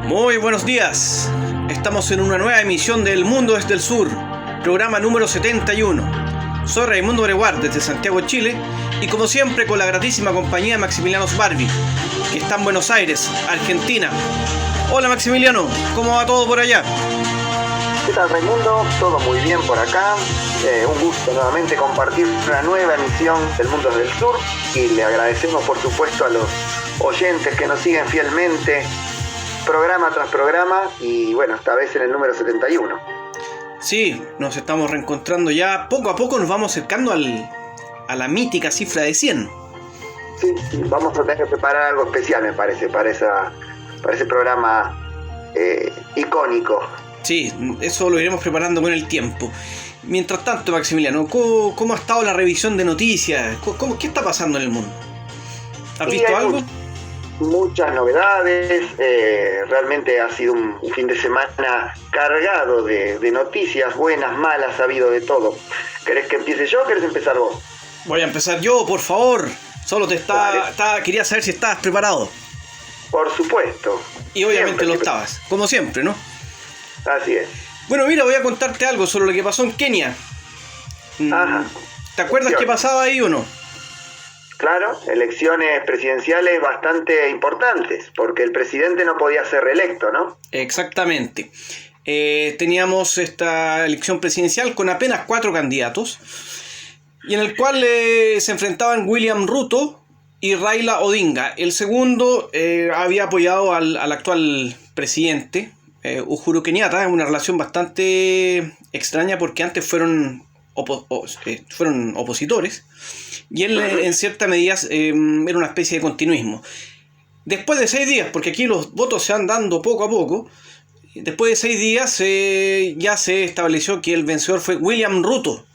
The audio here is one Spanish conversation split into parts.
Muy buenos días. Estamos en una nueva emisión de El Mundo desde el Sur, programa número 71. Soy Raimundo Breguard desde Santiago, Chile, y como siempre con la gratísima compañía de Maximiliano Sbarbi, que está en Buenos Aires, Argentina. Hola Maximiliano, ¿cómo va todo por allá? ¿Qué tal, Raimundo? Todo muy bien por acá. Un gusto nuevamente compartir una nueva emisión del Mundo del Sur, y le agradecemos por supuesto a los oyentes que nos siguen fielmente programa tras programa, y bueno, esta vez en el número 71. Sí, nos estamos reencontrando ya, poco a poco nos vamos acercando a la mítica cifra de 100. Sí, vamos a tener que preparar algo especial, me parece, para ese programa icónico. Sí, eso lo iremos preparando con el tiempo. Mientras tanto, Maximiliano, ¿cómo ha estado la revisión de noticias? ¿Qué está pasando en el mundo? ¿Has visto algo? Muchas novedades. Realmente ha sido un fin de semana cargado de noticias buenas, malas, ha habido de todo. ¿Querés que empiece yo o querés empezar vos? Voy a empezar yo, por favor. Solo quería saber si estabas preparado. Por supuesto. Y obviamente lo estabas, como siempre, ¿no? Así es. Bueno, mira, voy a contarte algo sobre lo que pasó en Kenia. Ajá. ¿Te acuerdas qué pasaba ahí o no? Claro, elecciones presidenciales bastante importantes, porque el presidente no podía ser reelecto, ¿no? Exactamente. Teníamos esta elección presidencial con apenas 4 candidatos, y en el cual se enfrentaban William Ruto y Raila Odinga. El segundo había apoyado al actual presidente, Uhuru Kenyatta, en una relación bastante extraña porque antes fueron opositores, y él en cierta medida era una especie de continuismo. Después de 6 días, porque aquí los votos se van dando poco a poco, después de 6 días ya se estableció que el vencedor fue William Ruto,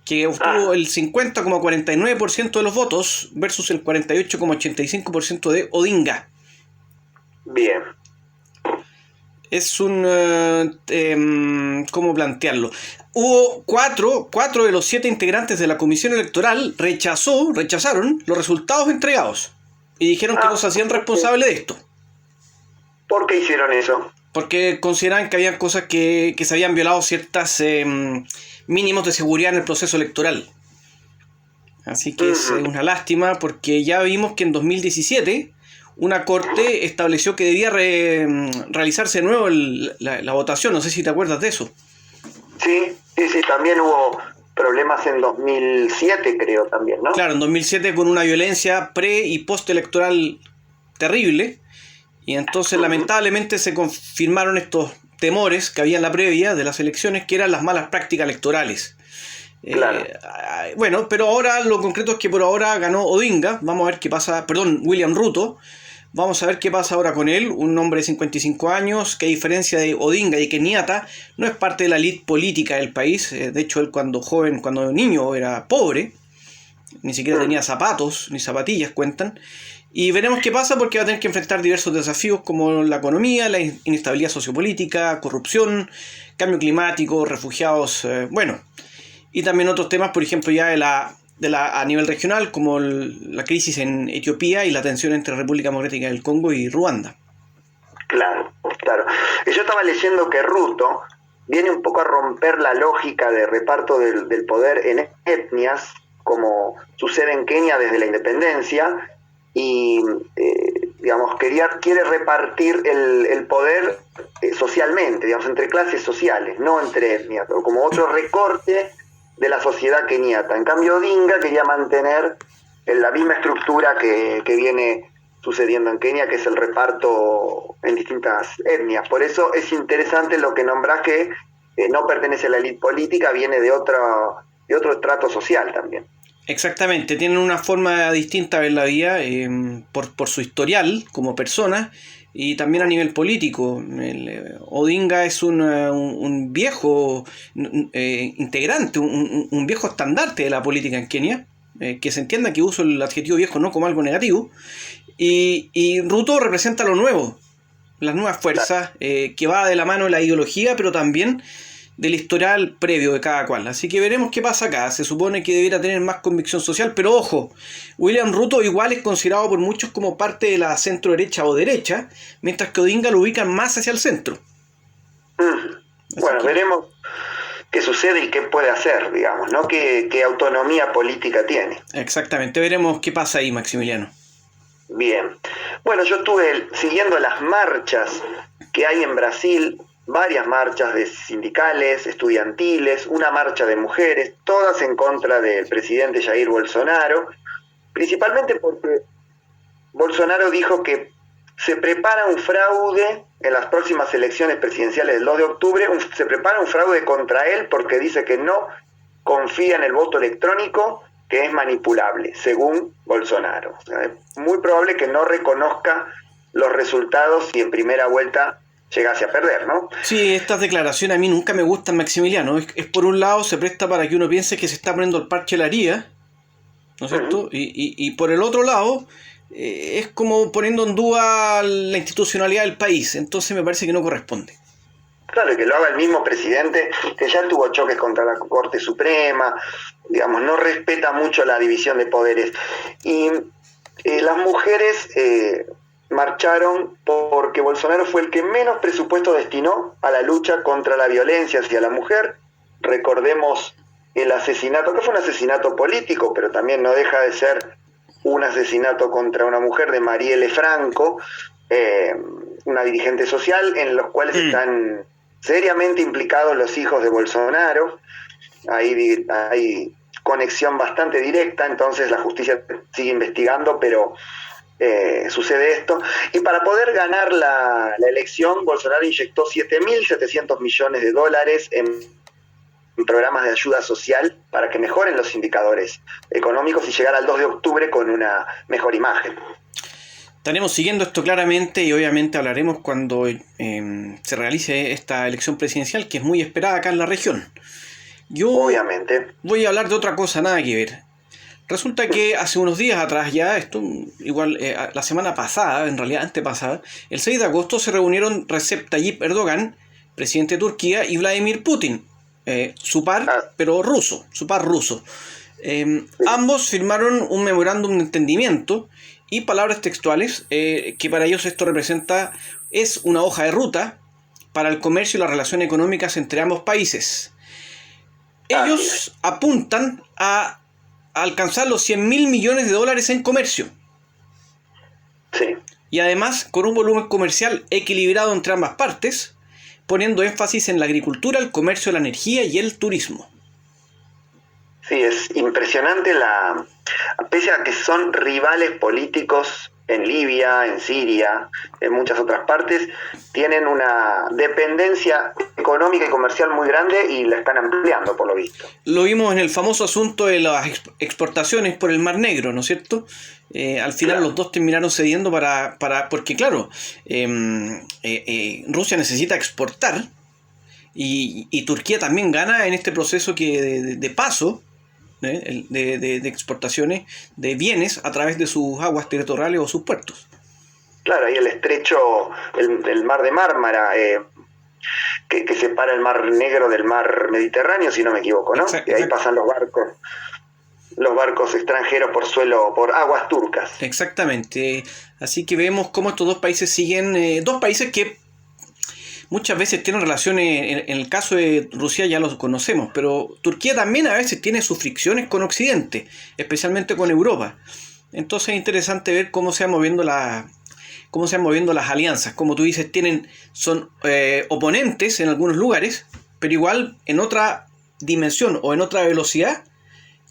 que obtuvo el 50,49% de los votos versus el 48,85% de Odinga. Bien. Es ¿cómo plantearlo? Hubo 4 de los 7 integrantes de la comisión electoral rechazaron los resultados entregados y dijeron que no se hacían responsables de esto. ¿Por qué hicieron eso? Porque consideraban que habían cosas que se habían violado ciertas mínimos de seguridad en el proceso electoral. Así que es una lástima, porque ya vimos que en 2017 una corte estableció que debía realizarse de nuevo la votación. No sé si te acuerdas de eso. Sí, también hubo problemas en 2007, creo también, ¿no? Claro, en 2007 con una violencia pre- y postelectoral terrible, y entonces lamentablemente se confirmaron estos temores que había en la previa de las elecciones, que eran las malas prácticas electorales. Claro. Bueno, pero ahora lo concreto es que por ahora ganó Odinga. Vamos a ver qué pasa, William Ruto. Vamos a ver qué pasa ahora con él, un hombre de 55 años, que a diferencia de Odinga y Kenyatta, no es parte de la élite política del país. De hecho, él cuando niño, era pobre, ni siquiera tenía zapatos ni zapatillas, cuentan. Y veremos qué pasa, porque va a tener que enfrentar diversos desafíos como la economía, la inestabilidad sociopolítica, corrupción, cambio climático, refugiados, y también otros temas, por ejemplo, ya a nivel regional, como la crisis en Etiopía y la tensión entre República Democrática del Congo y Ruanda. Claro. Yo estaba leyendo que Ruto viene un poco a romper la lógica de reparto del poder en etnias, como sucede en Kenia desde la independencia, y quiere repartir el poder socialmente, entre clases sociales, no entre etnias, o como otro recorte de la sociedad keniata. En cambio, Odinga quería mantener la misma estructura que viene sucediendo en Kenia, que es el reparto en distintas etnias. Por eso es interesante lo que nombrás, que no pertenece a la élite política, viene de otro estrato social también. Exactamente, tienen una forma distinta de ver la vida, por su historial como persona, y también a nivel político. Odinga es un viejo integrante, un viejo estandarte de la política en Kenia, que se entienda que uso el adjetivo viejo no como algo negativo, y Ruto representa lo nuevo, las nuevas fuerzas, que va de la mano de la ideología, pero también del historial previo de cada cual. Así que veremos qué pasa acá. Se supone que debiera tener más convicción social, pero ojo, William Ruto igual es considerado por muchos como parte de la centro derecha o derecha, mientras que Odinga lo ubican más hacia el centro. Bueno, veremos qué sucede y qué puede hacer, digamos, ¿no? Qué autonomía política tiene. Exactamente, veremos qué pasa ahí, Maximiliano. Bien. Bueno, yo estuve siguiendo las marchas que hay en Brasil, varias marchas de sindicales, estudiantiles, una marcha de mujeres, todas en contra del presidente Jair Bolsonaro, principalmente porque Bolsonaro dijo que se prepara un fraude en las próximas elecciones presidenciales del 2 de octubre, se prepara un fraude contra él porque dice que no confía en el voto electrónico, que es manipulable, según Bolsonaro. O sea, es muy probable que no reconozca los resultados si en primera vuelta llegase a perder, ¿no? Sí, estas declaraciones a mí nunca me gustan, Maximiliano. Es por un lado, se presta para que uno piense que se está poniendo el parche a la herida, ¿no es cierto? Y por el otro lado, es como poniendo en duda la institucionalidad del país. Entonces me parece que no corresponde. Claro, y que lo haga el mismo presidente, que ya tuvo choques contra la Corte Suprema, digamos, no respeta mucho la división de poderes. Y las mujeres marcharon porque Bolsonaro fue el que menos presupuesto destinó a la lucha contra la violencia hacia la mujer. Recordemos el asesinato, que fue un asesinato político, pero también no deja de ser un asesinato contra una mujer de Marielle Franco, una dirigente social, en los cuales están seriamente implicados los hijos de Bolsonaro. Hay conexión bastante directa, entonces la justicia sigue investigando, pero sucede esto. Y para poder ganar la elección, Bolsonaro inyectó 7.700 millones de dólares en programas de ayuda social para que mejoren los indicadores económicos y llegar al 2 de octubre con una mejor imagen. Estaremos siguiendo esto claramente y obviamente hablaremos cuando se realice esta elección presidencial, que es muy esperada acá en la región. Yo obviamente voy a hablar de otra cosa, nada que ver. Resulta que hace unos días atrás ya, esto igual la semana pasada, en realidad antepasada, el 6 de agosto se reunieron Recep Tayyip Erdogan, presidente de Turquía, y Vladimir Putin, su par, pero ruso, su par ruso. Ambos firmaron un memorándum de entendimiento y palabras textuales, que para ellos esto representa, es una hoja de ruta para el comercio y las relaciones económicas entre ambos países. Ellos apuntan a alcanzar los 100.000 millones de dólares en comercio. Sí. Y además con un volumen comercial equilibrado entre ambas partes, poniendo énfasis en la agricultura, el comercio, la energía y el turismo. Sí, es impresionante pese a que son rivales políticos en Libia, en Siria, en muchas otras partes, tienen una dependencia económica y comercial muy grande y la están ampliando, por lo visto. Lo vimos en el famoso asunto de las exportaciones por el Mar Negro, ¿no es cierto? Al final claro, los dos terminaron cediendo porque claro, Rusia necesita exportar y Turquía también gana en este proceso de paso, de exportaciones de bienes a través de sus aguas territoriales o sus puertos. Claro, ahí el estrecho, el mar de Mármara, que separa el mar Negro del mar Mediterráneo, si no me equivoco, ¿no? Y ahí pasan los barcos extranjeros por aguas turcas. Exactamente, así que vemos cómo estos dos países siguen, dos países que muchas veces tienen relaciones, en el caso de Rusia ya los conocemos, pero Turquía también a veces tiene sus fricciones con Occidente, especialmente con Europa. Entonces es interesante ver cómo se van moviendo las alianzas. Como tú dices, son oponentes en algunos lugares, pero igual en otra dimensión o en otra velocidad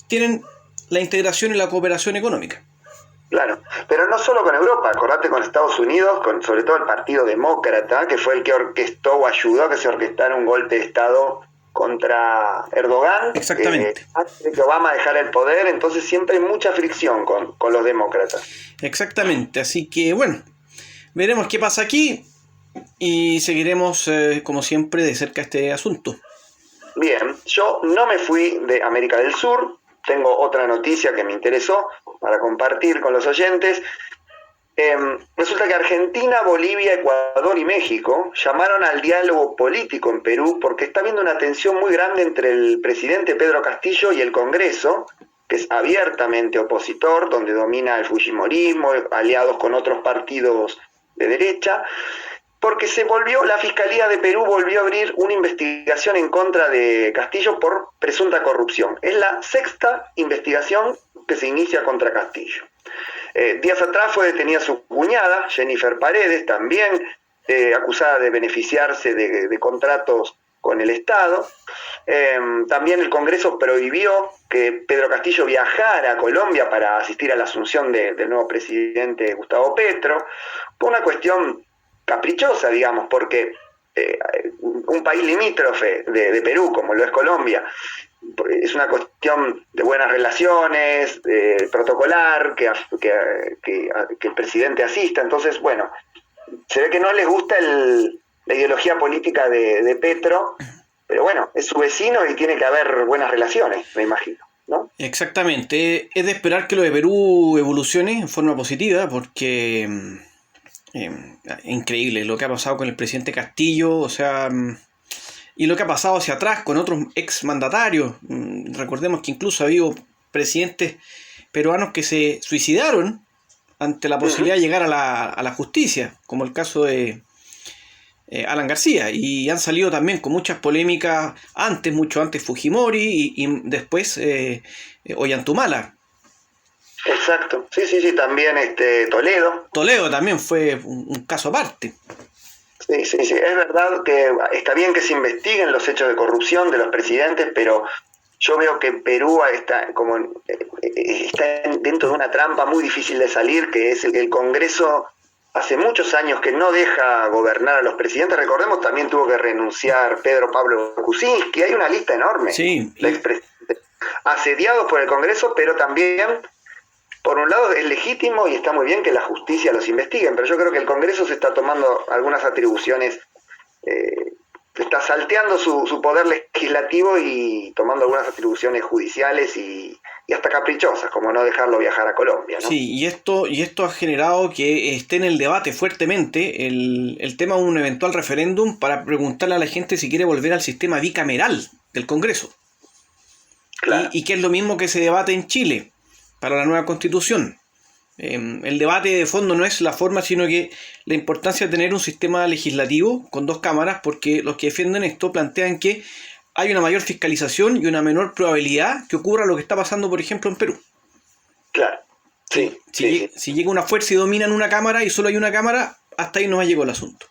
tienen la integración y la cooperación económica. Claro, pero no solo con Europa, acordate con Estados Unidos, sobre todo el Partido Demócrata, que fue el que orquestó o ayudó a que se orquestara un golpe de Estado contra Erdogan. Exactamente. Antes de que Obama dejara el poder, entonces siempre hay mucha fricción con los demócratas. Exactamente, así que bueno, veremos qué pasa aquí y seguiremos, como siempre, de cerca este asunto. Bien, yo no me fui de América del Sur, tengo otra noticia que me interesó para compartir con los oyentes. Resulta que Argentina, Bolivia, Ecuador y México llamaron al diálogo político en Perú porque está habiendo una tensión muy grande entre el presidente Pedro Castillo y el Congreso, que es abiertamente opositor, donde domina el fujimorismo, aliados con otros partidos de derecha, porque la Fiscalía de Perú volvió a abrir una investigación en contra de Castillo por presunta corrupción. Es la sexta investigación que se inicia contra Castillo. Días atrás fue detenida su cuñada, Jennifer Paredes, también acusada de beneficiarse de contratos con el Estado. También el Congreso prohibió que Pedro Castillo viajara a Colombia para asistir a la asunción del nuevo presidente Gustavo Petro. Fue una cuestión caprichosa, digamos, porque un país limítrofe de Perú, como lo es Colombia, es una cuestión de buenas relaciones, protocolar, que el presidente asista. Entonces, bueno, se ve que no les gusta la ideología política de Petro, pero bueno, es su vecino y tiene que haber buenas relaciones, me imagino, ¿no? Exactamente. Es de esperar que lo de Perú evolucione en forma positiva, porque increíble lo que ha pasado con el presidente Castillo, o sea, y lo que ha pasado hacia atrás con otros ex mandatarios. Recordemos que incluso ha habido presidentes peruanos que se suicidaron ante la posibilidad de llegar a la justicia, como el caso de Alan García, y han salido también con muchas polémicas mucho antes Fujimori y después Ollantumala. Exacto, sí, también Toledo. Toledo también fue un caso aparte. Sí, es verdad que está bien que se investiguen los hechos de corrupción de los presidentes, pero yo veo que Perú está dentro de una trampa muy difícil de salir, que es el Congreso hace muchos años que no deja gobernar a los presidentes. Recordemos, también tuvo que renunciar Pedro Pablo Kuczynski, hay una lista enorme de expresidentes asediados por el Congreso, pero también, por un lado, es legítimo y está muy bien que la justicia los investigue, pero yo creo que el Congreso se está tomando algunas atribuciones, está salteando su poder legislativo y tomando algunas atribuciones judiciales y hasta caprichosas, como no dejarlo viajar a Colombia, ¿no? Sí, y esto ha generado que esté en el debate fuertemente el tema de un eventual referéndum para preguntarle a la gente si quiere volver al sistema bicameral del Congreso. Claro. Y que es lo mismo que se debate en Chile para la nueva constitución. El debate de fondo no es la forma, sino que la importancia de tener un sistema legislativo con dos cámaras, porque los que defienden esto plantean que hay una mayor fiscalización y una menor probabilidad que ocurra lo que está pasando, por ejemplo, en Perú. Claro, sí. Si llega una fuerza y dominan una cámara y solo hay una cámara, hasta ahí nos llegó el asunto.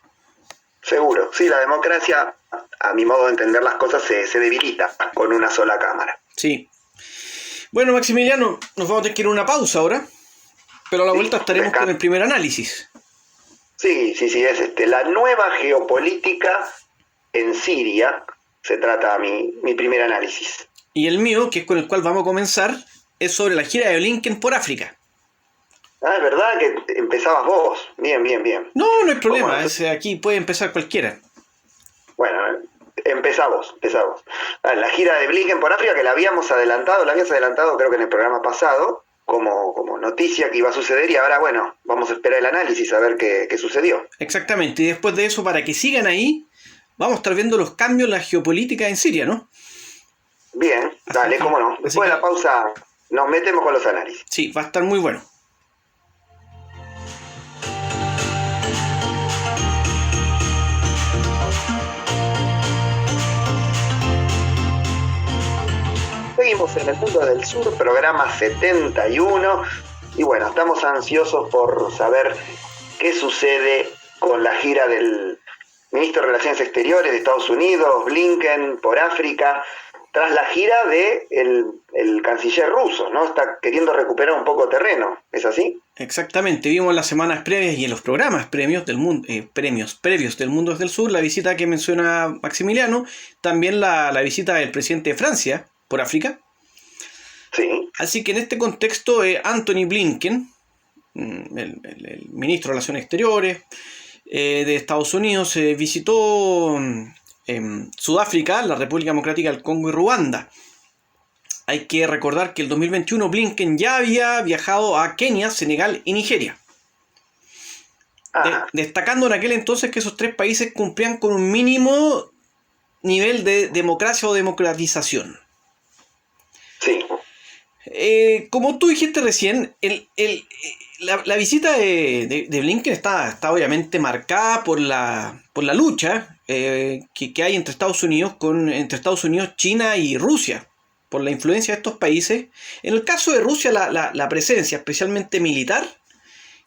Seguro, sí, la democracia, a mi modo de entender las cosas, se debilita con una sola cámara. Sí. Bueno, Maximiliano, nos vamos a tener que ir a una pausa ahora, pero a la vuelta estaremos con el primer análisis. Sí, es la nueva geopolítica en Siria, se trata mi primer análisis. Y el mío, que es con el cual vamos a comenzar, es sobre la gira de Blinken por África. Ah, es verdad que empezabas vos. Bien. No hay problema, aquí puede empezar cualquiera. Bueno, empezá vos. La gira de Blinken por África, que la habías adelantado creo que en el programa pasado, como noticia que iba a suceder, y ahora, bueno, vamos a esperar el análisis a ver qué sucedió. Exactamente, y después de eso, para que sigan ahí, vamos a estar viendo los cambios en la geopolítica en Siria, ¿no? Bien, dale, cómo no. Después de la pausa nos metemos con los análisis. Sí, va a estar muy bueno. Seguimos en El Mundo del Sur, programa 71, y bueno, estamos ansiosos por saber qué sucede con la gira del ministro de Relaciones Exteriores de Estados Unidos, Blinken, por África, tras la gira de el canciller ruso, ¿no? Está queriendo recuperar un poco de terreno, ¿es así? Exactamente, vimos en las semanas previas y en los programas previos del mundo del Sur la visita que menciona Maximiliano, también la visita del presidente de Francia por África. Sí. Así que en este contexto, Anthony Blinken, el ministro de Relaciones Exteriores de Estados Unidos, visitó Sudáfrica, la República Democrática del Congo y Ruanda. Hay que recordar que el 2021 Blinken ya había viajado a Kenia, Senegal y Nigeria. Ajá. destacando en aquel entonces que esos tres países cumplían con un mínimo nivel de democracia o democratización. Sí. Como tú dijiste recién, la visita de Blinken está obviamente marcada por la lucha que hay entre Estados Unidos, China y Rusia, por la influencia de estos países. En el caso de Rusia, la presencia, especialmente militar,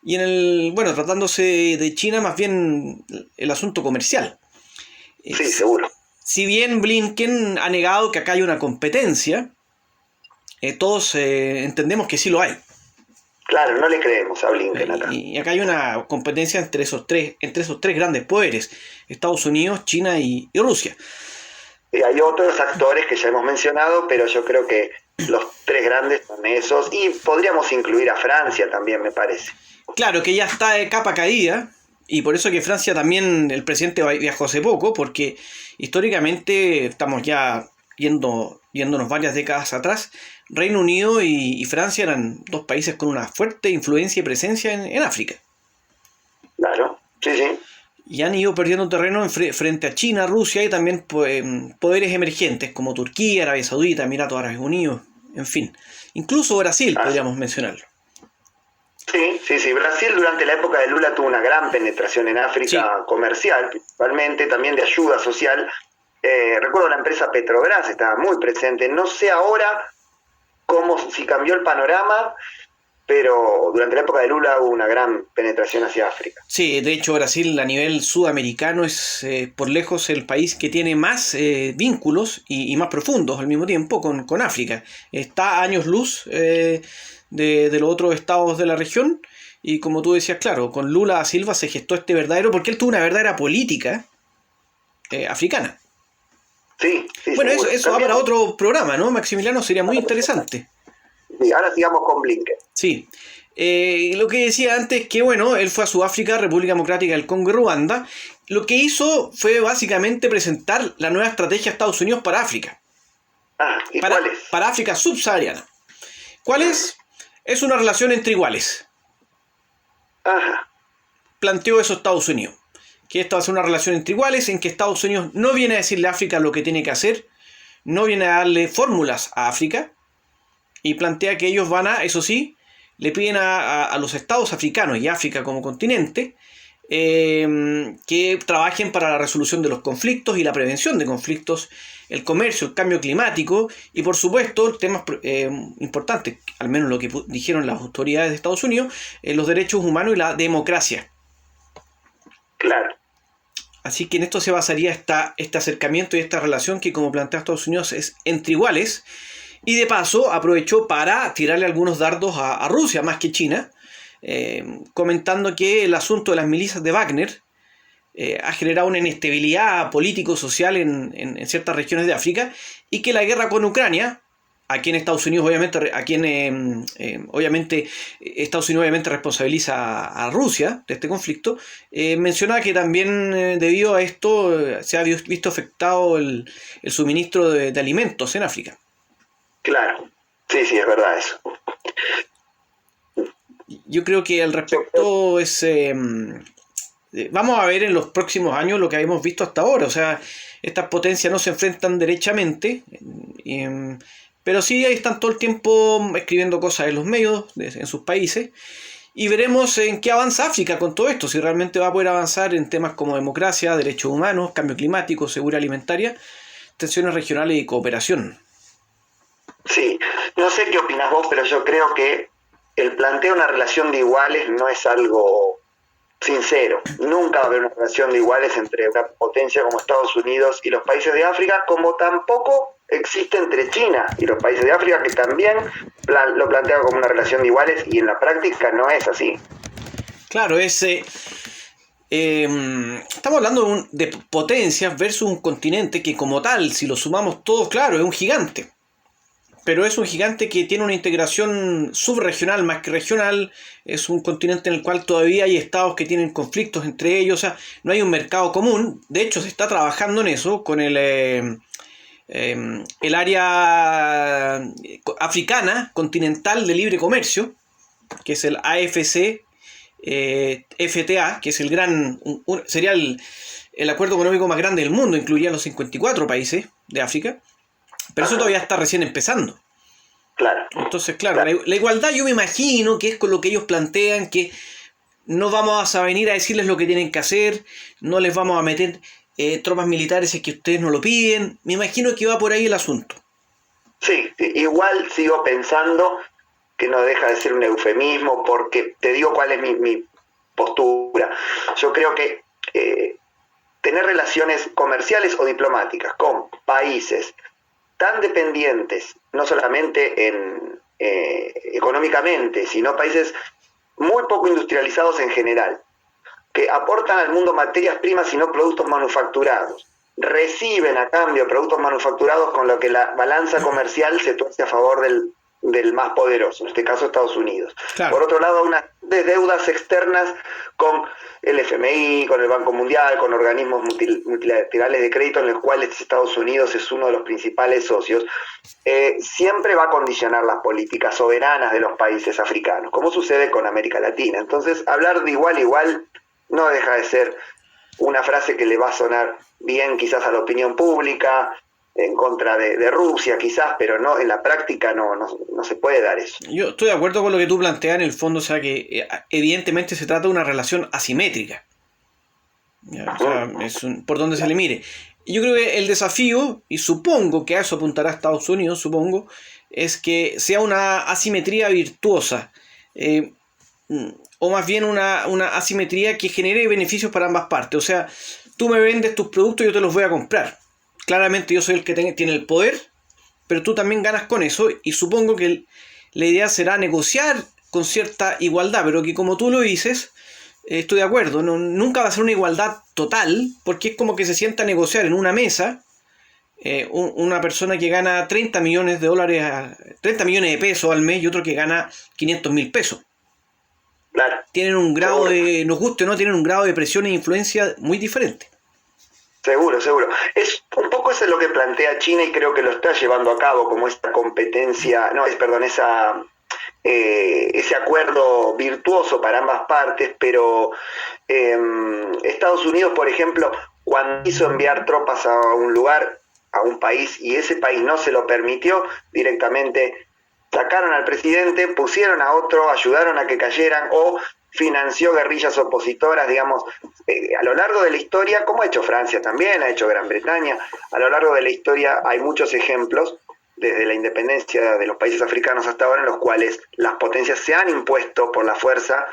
y tratándose de China, más bien el asunto comercial. Sí, seguro. Si bien Blinken ha negado que acá hay una competencia, todos entendemos que sí lo hay. Claro, no le creemos a Blinken acá. Y acá hay una competencia entre esos tres grandes poderes, Estados Unidos, China y Rusia. Y hay otros actores que ya hemos mencionado, pero yo creo que los tres grandes son esos, y podríamos incluir a Francia también, me parece. Claro, que ya está de capa caída, y por eso que Francia también, el presidente viajó hace poco, porque históricamente estamos ya yéndonos varias décadas atrás. Reino Unido y Francia eran dos países con una fuerte influencia y presencia en África. Claro, sí, sí. Y han ido perdiendo terreno frente a China, Rusia y también poderes emergentes como Turquía, Arabia Saudita, Emiratos Árabes Unidos, en fin. Incluso Brasil podríamos mencionarlo. Sí. Brasil durante la época de Lula tuvo una gran penetración en África, comercial, principalmente, también de ayuda social. Recuerdo la empresa Petrobras estaba muy presente. No sé ahora si cambió el panorama, pero durante la época de Lula hubo una gran penetración hacia África. Sí, de hecho Brasil a nivel sudamericano es por lejos el país que tiene más vínculos y más profundos al mismo tiempo con África. Está a años luz de los otros estados de la región, y como tú decías, claro, con Lula da Silva se gestó porque él tuvo una verdadera política africana. Sí, bueno, eso va para otro programa, ¿no, Maximiliano? Sería muy interesante. Sí, ahora sigamos con Blinken. Sí. Lo que decía antes, que bueno, él fue a Sudáfrica, República Democrática del Congo y Ruanda. Lo que hizo fue básicamente presentar la nueva estrategia de Estados Unidos para África. ¿Y cuál es? Para África subsahariana. ¿Cuál es? Es una relación entre iguales. Ajá. Planteó eso Estados Unidos. Que esta va a ser una relación entre iguales, en que Estados Unidos no viene a decirle a África lo que tiene que hacer, no viene a darle fórmulas a África, y plantea que ellos van eso sí, le piden a los estados africanos y África como continente que trabajen para la resolución de los conflictos y la prevención de conflictos, el comercio, el cambio climático y por supuesto temas importantes, al menos lo que dijeron las autoridades de Estados Unidos, los derechos humanos y la democracia. Claro. Así que en esto se basaría este acercamiento y esta relación que, como plantea Estados Unidos, es entre iguales. Y de paso aprovechó para tirarle algunos dardos a Rusia, más que China, comentando que el asunto de las milicias de Wagner ha generado una inestabilidad político-social en ciertas regiones de África, y que la guerra con Ucrania, a quien Estados Unidos obviamente responsabiliza a Rusia de este conflicto, menciona que también debido a esto se ha visto afectado el suministro de alimentos en África. Claro, sí, es verdad eso. Yo creo que al respecto vamos a ver en los próximos años lo que hemos visto hasta ahora. O sea, estas potencias no se enfrentan derechamente, pero sí están todo el tiempo escribiendo cosas en los medios, en sus países, y veremos en qué avanza África con todo esto, si realmente va a poder avanzar en temas como democracia, derechos humanos, cambio climático, seguridad alimentaria, tensiones regionales y cooperación. Sí, no sé qué opinas vos, pero yo creo que el planteo de una relación de iguales no es algo sincero. Nunca va a haber una relación de iguales entre una potencia como Estados Unidos y los países de África, como tampoco existe entre China y los países de África, que también lo plantean como una relación de iguales, y en la práctica no es así. Claro, estamos hablando de potencias versus un continente que como tal, si lo sumamos todos, claro, es un gigante. Pero es un gigante que tiene una integración subregional más que regional. Es un continente en el cual todavía hay estados que tienen conflictos entre ellos. O sea, no hay un mercado común. De hecho, se está trabajando en eso con el área africana continental de libre comercio, que es el AFC, FTA, que es sería el acuerdo económico más grande del mundo, incluiría los 54 países de África, pero eso todavía está recién empezando. Claro. Entonces, claro, la igualdad yo me imagino que es con lo que ellos plantean, que no vamos a venir a decirles lo que tienen que hacer, no les vamos a meter tropas militares si es que ustedes no lo piden. Me imagino que va por ahí el asunto. Sí, igual sigo pensando que no deja de ser un eufemismo, porque te digo cuál es mi postura. Yo creo que tener relaciones comerciales o diplomáticas con países tan dependientes, no solamente económicamente, sino países muy poco industrializados en general, que aportan al mundo materias primas y no productos manufacturados, reciben a cambio productos manufacturados, con lo que la balanza comercial se tuerce a favor del más poderoso, en este caso Estados Unidos. Claro. Por otro lado, unas deudas externas con el FMI, con el Banco Mundial, con organismos multilaterales de crédito en los cuales Estados Unidos es uno de los principales socios, siempre va a condicionar las políticas soberanas de los países africanos, como sucede con América Latina. Entonces, hablar de igual a igual no deja de ser una frase que le va a sonar bien quizás a la opinión pública, en contra de Rusia quizás, pero no, en la práctica no se puede dar eso. Yo estoy de acuerdo con lo que tú planteas en el fondo, o sea que evidentemente se trata de una relación asimétrica. ¿Ya? O sea, por donde se le mire. Yo creo que el desafío, y supongo que a eso apuntará Estados Unidos, es que sea una asimetría virtuosa, o más bien una asimetría que genere beneficios para ambas partes. O sea, tú me vendes tus productos y yo te los voy a comprar. Claramente yo soy el que tiene el poder, pero tú también ganas con eso, y supongo que la idea será negociar con cierta igualdad, pero que, como tú lo dices, estoy de acuerdo, nunca va a ser una igualdad total, porque es como que se sienta a negociar en una mesa una persona que gana $30 millones, 30 millones de pesos al mes, y otro que gana 500.000 pesos. Claro. Tienen un grado nos guste o no, tienen un grado de presión e influencia muy diferente. Seguro. Es un poco eso es lo que plantea China, y creo que lo está llevando a cabo como esta competencia, ese acuerdo virtuoso para ambas partes, pero Estados Unidos, por ejemplo, cuando quiso enviar tropas a un lugar, a un país, y ese país no se lo permitió, directamente sacaron al presidente, pusieron a otro, ayudaron a que cayeran, o financió guerrillas opositoras, digamos, a lo largo de la historia, como ha hecho Francia también, ha hecho Gran Bretaña. A lo largo de la historia hay muchos ejemplos, desde la independencia de los países africanos hasta ahora, en los cuales las potencias se han impuesto por la fuerza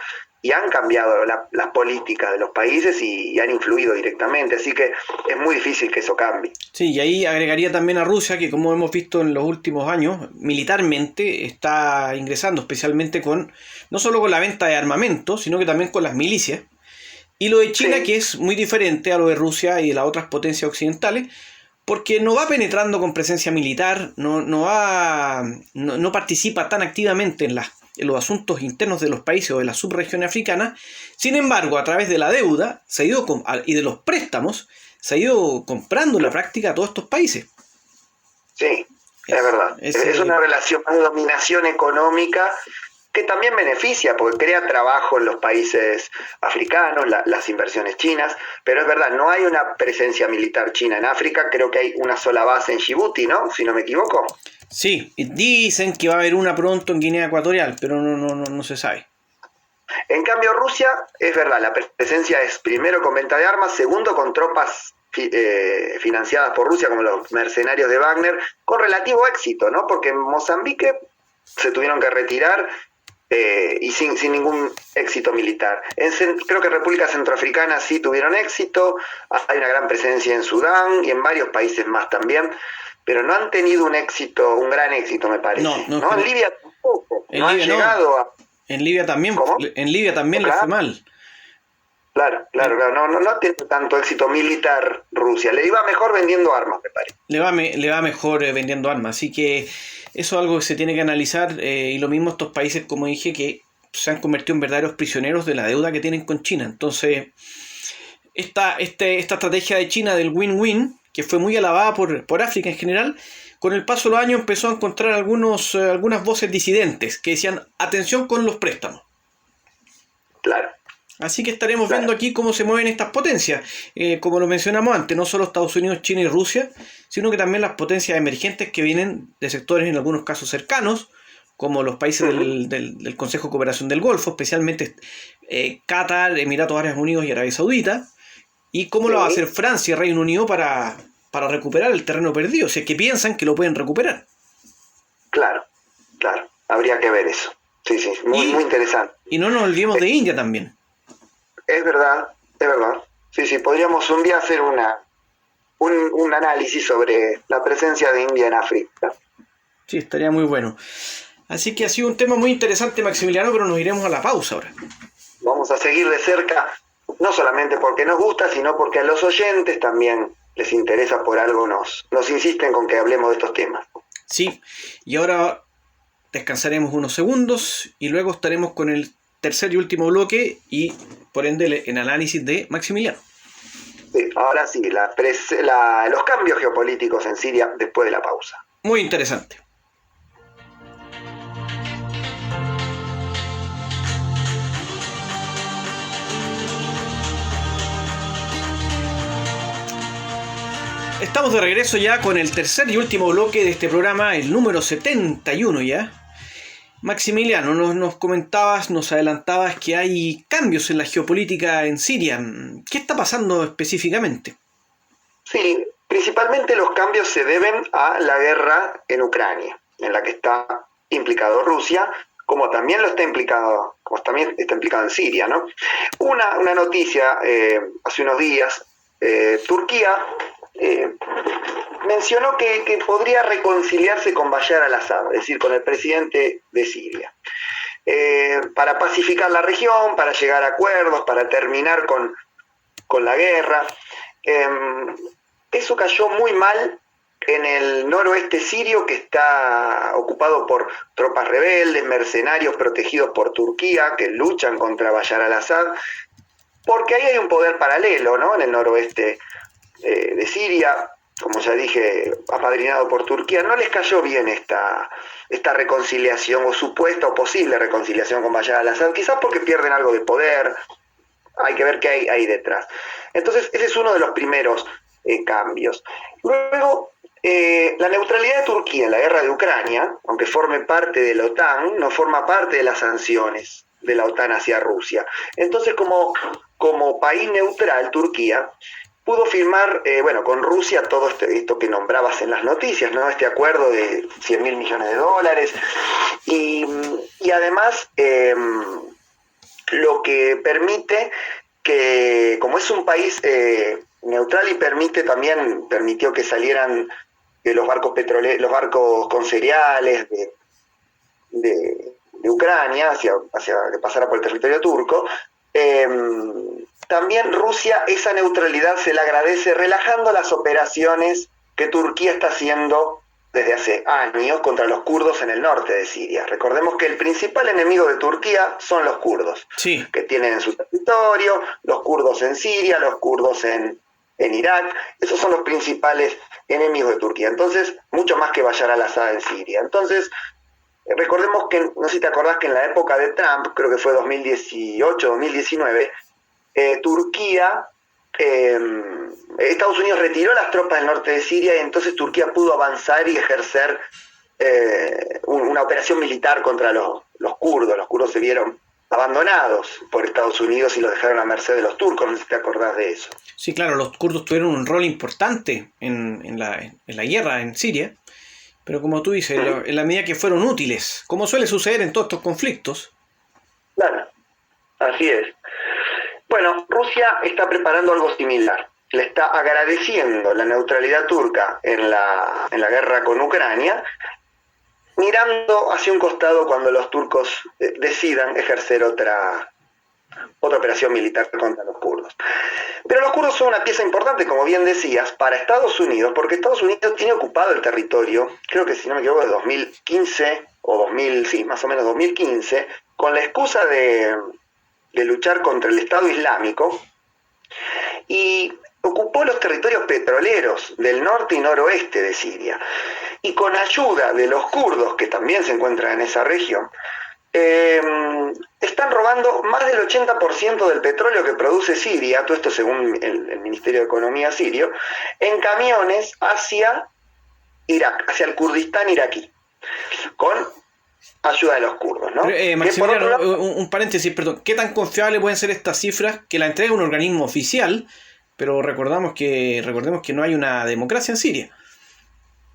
y han cambiado las políticas de los países y han influido directamente, así que es muy difícil que eso cambie. Sí, y ahí agregaría también a Rusia, que, como hemos visto en los últimos años, militarmente está ingresando, especialmente no solo con la venta de armamento, sino que también con las milicias. Y lo de China, sí, que es muy diferente a lo de Rusia y de las otras potencias occidentales, porque no va penetrando con presencia militar, no participa tan activamente en los asuntos internos de los países o de las subregiones africanas. Sin embargo, a través de la deuda y de los préstamos, se ha ido comprando en la práctica a todos estos países. Sí, es verdad. Es una relación de dominación económica que también beneficia, porque crea trabajo en los países africanos, las inversiones chinas, pero es verdad, no hay una presencia militar china en África. Creo que hay una sola base en Djibouti, ¿no? Si no me equivoco. Sí, dicen que va a haber una pronto en Guinea Ecuatorial, pero no se sabe. En cambio, Rusia, es verdad, la presencia es primero con venta de armas, segundo con tropas financiadas por Rusia, como los mercenarios de Wagner, con relativo éxito, ¿no? Porque en Mozambique se tuvieron que retirar y sin ningún éxito militar. Creo que en República Centroafricana sí tuvieron éxito, hay una gran presencia en Sudán y en varios países más también, pero no han tenido un gran éxito, me parece. No, en Libia tampoco. Han llegado a... En Libia también. ¿Cómo? En Libia también le fue mal. Claro. No tiene tanto éxito militar Rusia. Le iba mejor vendiendo armas, me parece. Le va mejor vendiendo armas. Así que eso es algo que se tiene que analizar. Y lo mismo estos países, como dije, que se han convertido en verdaderos prisioneros de la deuda que tienen con China. Entonces, esta estrategia de China del win-win, que fue muy alabada por África en general, con el paso de los años empezó a encontrar algunas voces disidentes que decían: atención con los préstamos. Claro. Así que estaremos Claro. viendo aquí cómo se mueven estas potencias. Como lo mencionamos antes, no solo Estados Unidos, China y Rusia, sino que también las potencias emergentes que vienen de sectores en algunos casos cercanos, como los países del Consejo de Cooperación del Golfo, especialmente Qatar, Emiratos Árabes Unidos y Arabia Saudita, y cómo lo va a hacer Francia y Reino Unido para recuperar el terreno perdido, si es que piensan que lo pueden recuperar. Claro, claro. Habría que ver eso. Sí, sí, muy interesante. Y no nos olvidemos de India también. Es verdad, es verdad. Sí, sí, podríamos un día hacer un análisis sobre la presencia de India en África. Sí, estaría muy bueno. Así que ha sido un tema muy interesante, Maximiliano, pero nos iremos a la pausa ahora. Vamos a seguir de cerca, no solamente porque nos gusta, sino porque a los oyentes también les interesa por algo, nos insisten con que hablemos de estos temas. Sí, y ahora descansaremos unos segundos y luego estaremos con el tercer y último bloque y por ende el análisis de Maximiliano. Sí, ahora sí, los cambios geopolíticos en Siria después de la pausa. Muy interesante. Estamos de regreso ya con el tercer y último bloque de este programa, el número 71 ya. Maximiliano, nos comentabas, nos adelantabas que hay cambios en la geopolítica en Siria. ¿Qué está pasando específicamente? Sí, principalmente los cambios se deben a la guerra en Ucrania, en la que está implicado Rusia, como también está implicado en Siria, ¿no? Una noticia hace unos días, Turquía mencionó que podría reconciliarse con Bashar al-Assad, es decir, con el presidente de Siria, para pacificar la región, para llegar a acuerdos, para terminar con la guerra. Eso cayó muy mal en el noroeste sirio, que está ocupado por tropas rebeldes, mercenarios protegidos por Turquía, que luchan contra Bashar al-Assad, porque ahí hay un poder paralelo, ¿no? En el noroeste de Siria, como ya dije, apadrinado por Turquía. No les cayó bien esta reconciliación, o supuesta o posible reconciliación con Bashar al-Assad, quizás porque pierden algo de poder. Hay que ver qué hay ahí detrás. Entonces, ese es uno de los primeros cambios. Luego, la neutralidad de Turquía en la guerra de Ucrania, aunque forme parte de la OTAN, no forma parte de las sanciones de la OTAN hacia Rusia. Entonces, como país neutral, Turquía pudo firmar, con Rusia todo esto que nombrabas en las noticias, ¿no? Este acuerdo de $100.000 millones, y además lo que permite que, como es un país neutral y permitió que salieran los barcos petroleros, los barcos con cereales de Ucrania hacia que pasara por el territorio turco. También Rusia esa neutralidad se le agradece, relajando las operaciones que Turquía está haciendo desde hace años contra los kurdos en el norte de Siria. Recordemos que el principal enemigo de Turquía son los kurdos, sí, que tienen en su territorio, los kurdos en Siria, los kurdos en Irak. Esos son los principales enemigos de Turquía. Entonces, mucho más que Bashar al-Assad en Siria. Entonces, recordemos que, no sé si te acordás, que en la época de Trump, creo que fue 2018, 2019, Turquía, Estados Unidos retiró las tropas del norte de Siria, y entonces Turquía pudo avanzar y ejercer una operación militar contra los kurdos. Los kurdos se vieron abandonados por Estados Unidos y los dejaron a merced de los turcos. No sé si te acordás de eso. Sí, claro, los kurdos tuvieron un rol importante en la guerra en Siria, pero como tú dices, en la medida que fueron útiles, como suele suceder en todos estos conflictos. Claro, así es. Bueno, Rusia está preparando algo similar. Le está agradeciendo la neutralidad turca en la guerra con Ucrania, mirando hacia un costado cuando los turcos decidan ejercer otra operación militar contra los kurdos. Pero los kurdos son una pieza importante, como bien decías, para Estados Unidos, porque Estados Unidos tiene ocupado el territorio, creo que si no me equivoco, de 2015 o más o menos 2015, con la excusa de luchar contra el Estado Islámico, y ocupó los territorios petroleros del norte y noroeste de Siria. Y con ayuda de los kurdos, que también se encuentran en esa región, están robando más del 80% del petróleo que produce Siria, todo esto según el Ministerio de Economía sirio, en camiones hacia Irak, hacia el Kurdistán iraquí, con ayuda de los kurdos, ¿no? Pero, Maximiliano, un paréntesis, perdón. ¿Qué tan confiable pueden ser estas cifras que la entrega un organismo oficial, pero recordemos que no hay una democracia en Siria?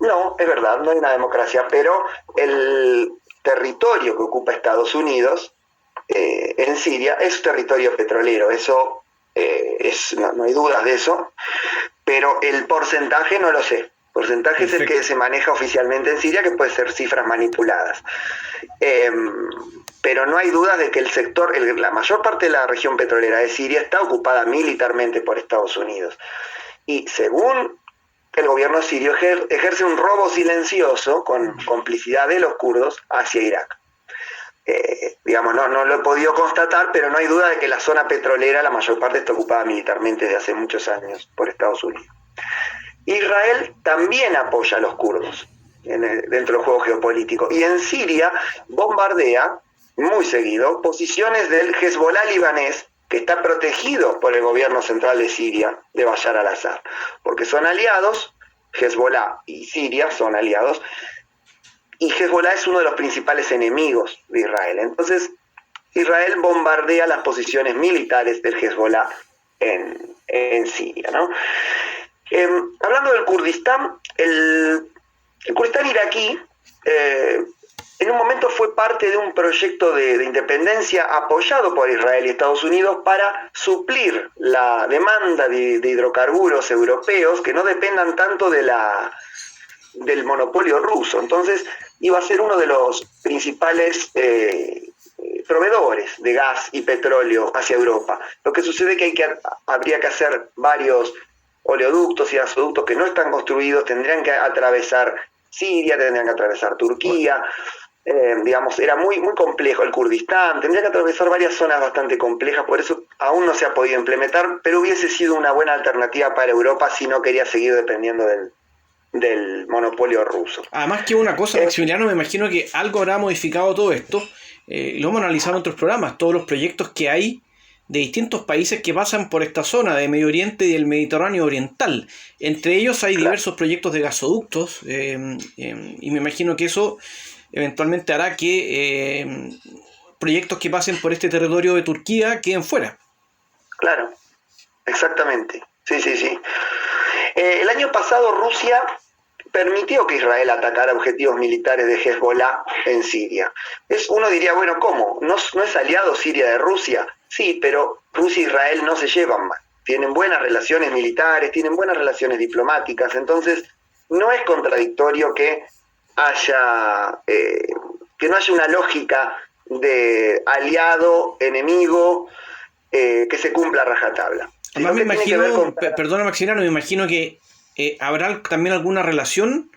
No, es verdad, no hay una democracia, pero el territorio que ocupa Estados Unidos en Siria es territorio petrolero, eso no hay dudas de eso, pero el porcentaje no lo sé. El porcentaje Perfecto. Es el que se maneja oficialmente en Siria, que puede ser cifras manipuladas. Pero no hay dudas de que el sector, la mayor parte de la región petrolera de Siria está ocupada militarmente por Estados Unidos. Y según el gobierno sirio ejerce un robo silencioso con complicidad de los kurdos hacia Irak. Digamos, no lo he podido constatar, pero no hay duda de que la zona petrolera, la mayor parte, está ocupada militarmente desde hace muchos años por Estados Unidos. Israel también apoya a los kurdos dentro del juego geopolítico, y en Siria bombardea muy seguido posiciones del Hezbollah libanés, que está protegido por el gobierno central de Siria, de Bashar al-Assad, porque son aliados, Hezbollah y Siria son aliados, y Hezbollah es uno de los principales enemigos de Israel. Entonces, Israel bombardea las posiciones militares del Hezbollah en Siria, ¿no? Hablando del Kurdistán, el Kurdistán iraquí en un momento fue parte de un proyecto de independencia apoyado por Israel y Estados Unidos para suplir la demanda de hidrocarburos europeos que no dependan tanto del monopolio ruso. Entonces iba a ser uno de los principales proveedores de gas y petróleo hacia Europa. Lo que sucede es que habría que hacer varios oleoductos y gasoductos que no están construidos, tendrían que atravesar Siria, tendrían que atravesar Turquía, digamos, era muy, muy complejo el Kurdistán, tendría que atravesar varias zonas bastante complejas, por eso aún no se ha podido implementar, pero hubiese sido una buena alternativa para Europa si no quería seguir dependiendo del monopolio ruso. Además que una cosa, Maximiliano, me imagino que algo habrá modificado todo esto, lo hemos analizado en otros programas, todos los proyectos que hay de distintos países que pasan por esta zona de Medio Oriente y del Mediterráneo Oriental. Entre ellos hay diversos proyectos de gasoductos, y me imagino que eso eventualmente hará que proyectos que pasen por este territorio de Turquía queden fuera. Claro, exactamente. Sí. El año pasado Rusia permitió que Israel atacara objetivos militares de Hezbollah en Siria. Uno diría, bueno, ¿cómo? ¿No es aliado Siria de Rusia? Sí, pero Rusia e Israel no se llevan mal. Tienen buenas relaciones militares, tienen buenas relaciones diplomáticas, entonces no es contradictorio que no haya una lógica de aliado, enemigo, que se cumpla a rajatabla. Además me imagino, perdona Maximiliano, me imagino que habrá también alguna relación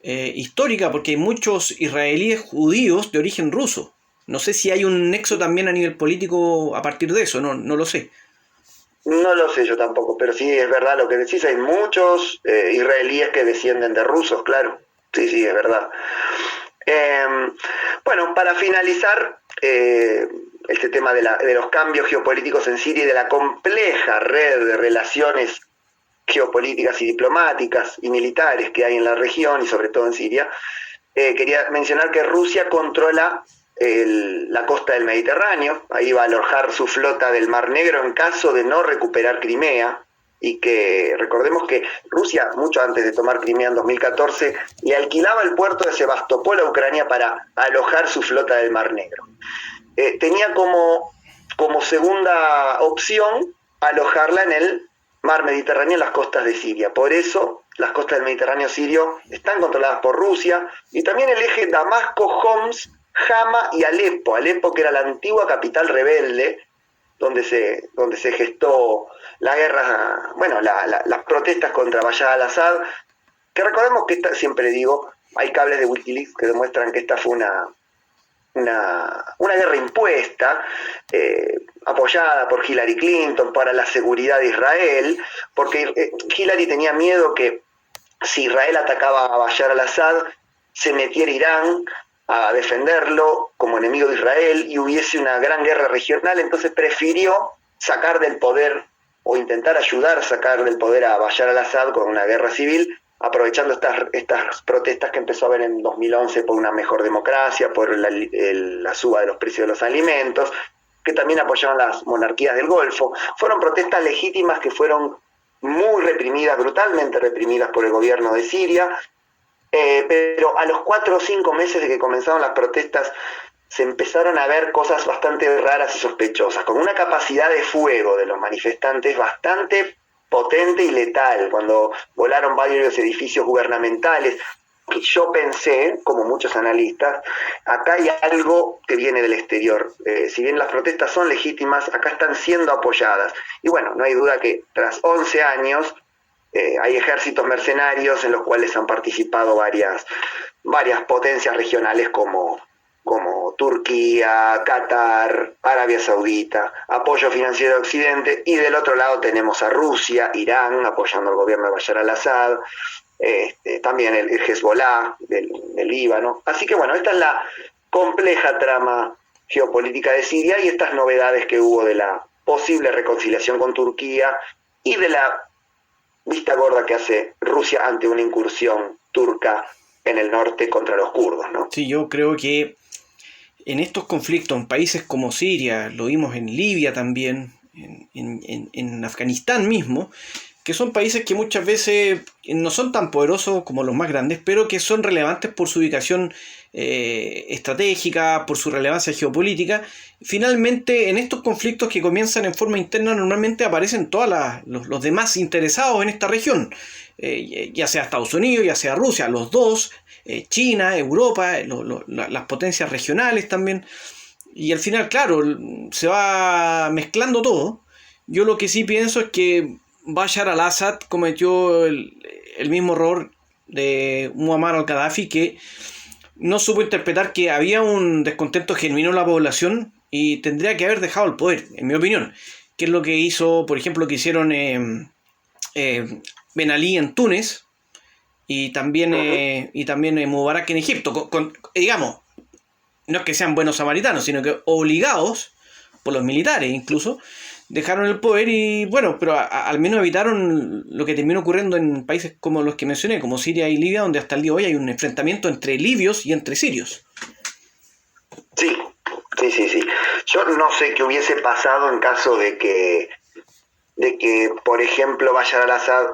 histórica, porque hay muchos israelíes judíos de origen ruso. No sé si hay un nexo también a nivel político a partir de eso, no lo sé. No lo sé yo tampoco, pero sí es verdad lo que decís, hay muchos israelíes que descienden de rusos, claro. Sí, es verdad. Bueno, para finalizar este tema de los cambios geopolíticos en Siria y de la compleja red de relaciones geopolíticas y diplomáticas y militares que hay en la región y sobre todo en Siria, quería mencionar que Rusia controla la costa del Mediterráneo, ahí va a alojar su flota del Mar Negro en caso de no recuperar Crimea, y que recordemos que Rusia, mucho antes de tomar Crimea en 2014, le alquilaba el puerto de Sebastopol a Ucrania para alojar su flota del Mar Negro. Tenía como segunda opción alojarla en el Mar Mediterráneo, en las costas de Siria. Por eso las costas del Mediterráneo sirio están controladas por Rusia, y también el eje Damasco-Homs, Hama y Alepo, que era la antigua capital rebelde, donde se gestó la guerra, bueno, las protestas contra Bashar al-Assad, que recordemos que siempre digo, hay cables de Wikileaks que demuestran que esta fue una guerra impuesta, apoyada por Hillary Clinton para la seguridad de Israel, porque Hillary tenía miedo que si Israel atacaba a Bashar al-Assad, se metiera Irán a defenderlo como enemigo de Israel y hubiese una gran guerra regional, entonces prefirió sacar del poder o intentar ayudar a sacar del poder a Bashar al-Assad con una guerra civil, aprovechando estas protestas que empezó a haber en 2011 por una mejor democracia, por la suba de los precios de los alimentos, que también apoyaban las monarquías del Golfo. Fueron protestas legítimas que fueron muy reprimidas, brutalmente reprimidas por el gobierno de Siria, pero a los 4 o 5 meses de que comenzaron las protestas se empezaron a ver cosas bastante raras y sospechosas, con una capacidad de fuego de los manifestantes bastante potente y letal, cuando volaron varios edificios gubernamentales. Y yo pensé, como muchos analistas, acá hay algo que viene del exterior. Si bien las protestas son legítimas, acá están siendo apoyadas. Y bueno, no hay duda que tras 11 años hay ejércitos mercenarios en los cuales han participado varias potencias regionales como Turquía, Qatar, Arabia Saudita, apoyo financiero de Occidente, y del otro lado tenemos a Rusia, Irán, apoyando al gobierno de Bashar al-Assad, también el Hezbollah del Líbano. Así que bueno, esta es la compleja trama geopolítica de Siria y estas novedades que hubo de la posible reconciliación con Turquía y de la vista gorda que hace Rusia ante una incursión turca en el norte contra los kurdos, ¿no? Sí, yo creo que en estos conflictos, en países como Siria, lo vimos en Libia también, en Afganistán mismo, que son países que muchas veces no son tan poderosos como los más grandes, pero que son relevantes por su ubicación estratégica, por su relevancia geopolítica. Finalmente, en estos conflictos que comienzan en forma interna, normalmente aparecen todos los demás interesados en esta región, ya sea Estados Unidos, ya sea Rusia, los dos, China, Europa, las potencias regionales también. Y al final, claro, se va mezclando todo. Yo lo que sí pienso es que Bashar al-Assad cometió el mismo error de Muammar al-Gaddafi, que no supo interpretar que había un descontento genuino en la población y tendría que haber dejado el poder, en mi opinión. Que es lo que hizo, por ejemplo, lo que hicieron Ben Ali en Túnez y también Mubarak en Egipto. Digamos, no es que sean buenos samaritanos, sino que obligados por los militares incluso, dejaron el poder y bueno, pero al menos evitaron lo que terminó ocurriendo en países como los que mencioné, como Siria y Libia, donde hasta el día de hoy hay un enfrentamiento entre libios y entre sirios. Sí. Yo no sé qué hubiese pasado en caso de que por ejemplo, Bashar al-Assad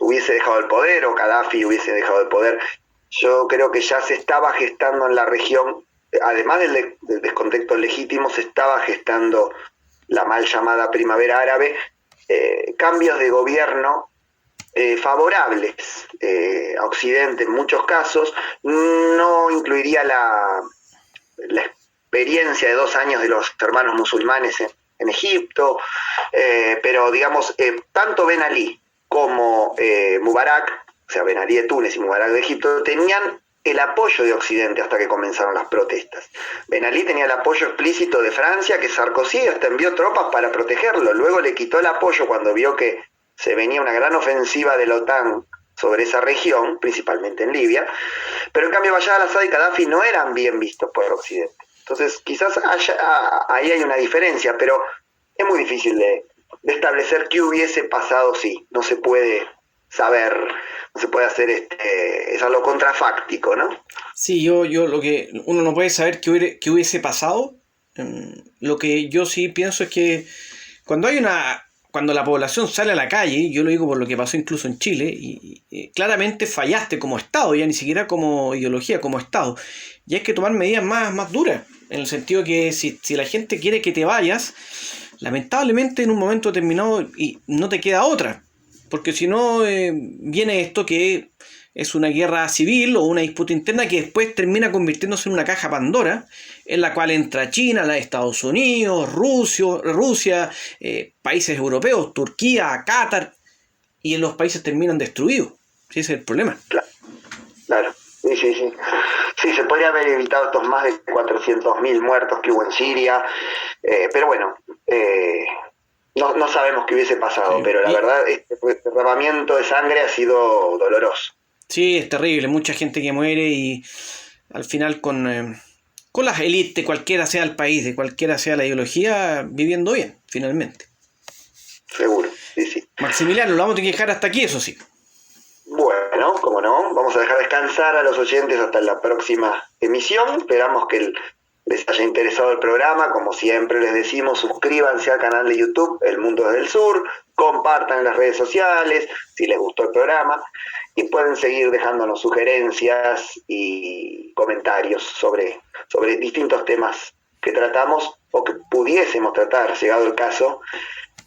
hubiese dejado el poder o Gaddafi hubiese dejado el poder. Yo creo que ya se estaba gestando en la región, además del descontento legítimo, se estaba gestando la mal llamada primavera árabe, cambios de gobierno favorables a Occidente en muchos casos. No incluiría la experiencia de 2 años de los hermanos musulmanes en Egipto, pero digamos, tanto Ben Ali como Mubarak, o sea, Ben Ali de Túnez y Mubarak de Egipto, tenían el apoyo de Occidente hasta que comenzaron las protestas. Ben Ali tenía el apoyo explícito de Francia, que Sarkozy hasta envió tropas para protegerlo. Luego le quitó el apoyo cuando vio que se venía una gran ofensiva de la OTAN sobre esa región, principalmente en Libia. Pero en cambio Bashar al-Assad y Gaddafi no eran bien vistos por Occidente. Entonces quizás ahí hay una diferencia, pero es muy difícil de establecer qué hubiese pasado. Sí, no se puede saber, no se puede hacer, es algo contrafáctico, ¿no? Sí, yo lo que uno no puede saber qué hubiese pasado. Lo que yo sí pienso es que cuando la población sale a la calle, yo lo digo por lo que pasó incluso en Chile, y claramente fallaste como Estado, ya ni siquiera como ideología, como Estado, y hay que tomar medidas más duras, en el sentido que si la gente quiere que te vayas, lamentablemente en un momento determinado y no te queda otra, porque si no viene esto que es una guerra civil o una disputa interna que después termina convirtiéndose en una caja Pandora, en la cual entra China, Estados Unidos, Rusia, países europeos, Turquía, Qatar, y los países terminan destruidos. Ese es el problema. Claro. Sí. Sí, se podría haber evitado estos más de 400.000 muertos que hubo en Siria, pero bueno, no sabemos qué hubiese pasado, sí. Pero la verdad, este derramamiento de sangre ha sido doloroso. Sí, es terrible, mucha gente que muere y al final con las élites de cualquiera sea el país, de cualquiera sea la ideología, viviendo bien, finalmente. Seguro, sí, sí. Maximiliano, lo vamos a tener que dejar hasta aquí, eso sí. Bueno, como no, vamos a dejar descansar a los oyentes hasta la próxima emisión. Esperamos que les haya interesado el programa. Como siempre les decimos, suscríbanse al canal de YouTube El Mundo desde el Sur, compartan en las redes sociales si les gustó el programa y pueden seguir dejándonos sugerencias y comentarios sobre distintos temas que tratamos o que pudiésemos tratar, llegado el caso,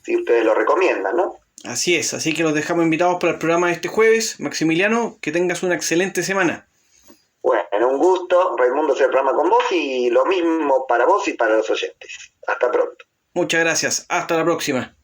si ustedes lo recomiendan, ¿no? Así es, así que los dejamos invitados para el programa de este jueves. Maximiliano, que tengas una excelente semana. Bueno, un gusto, Raimundo, hacer el programa con vos y lo mismo para vos y para los oyentes. Hasta pronto. Muchas gracias, hasta la próxima.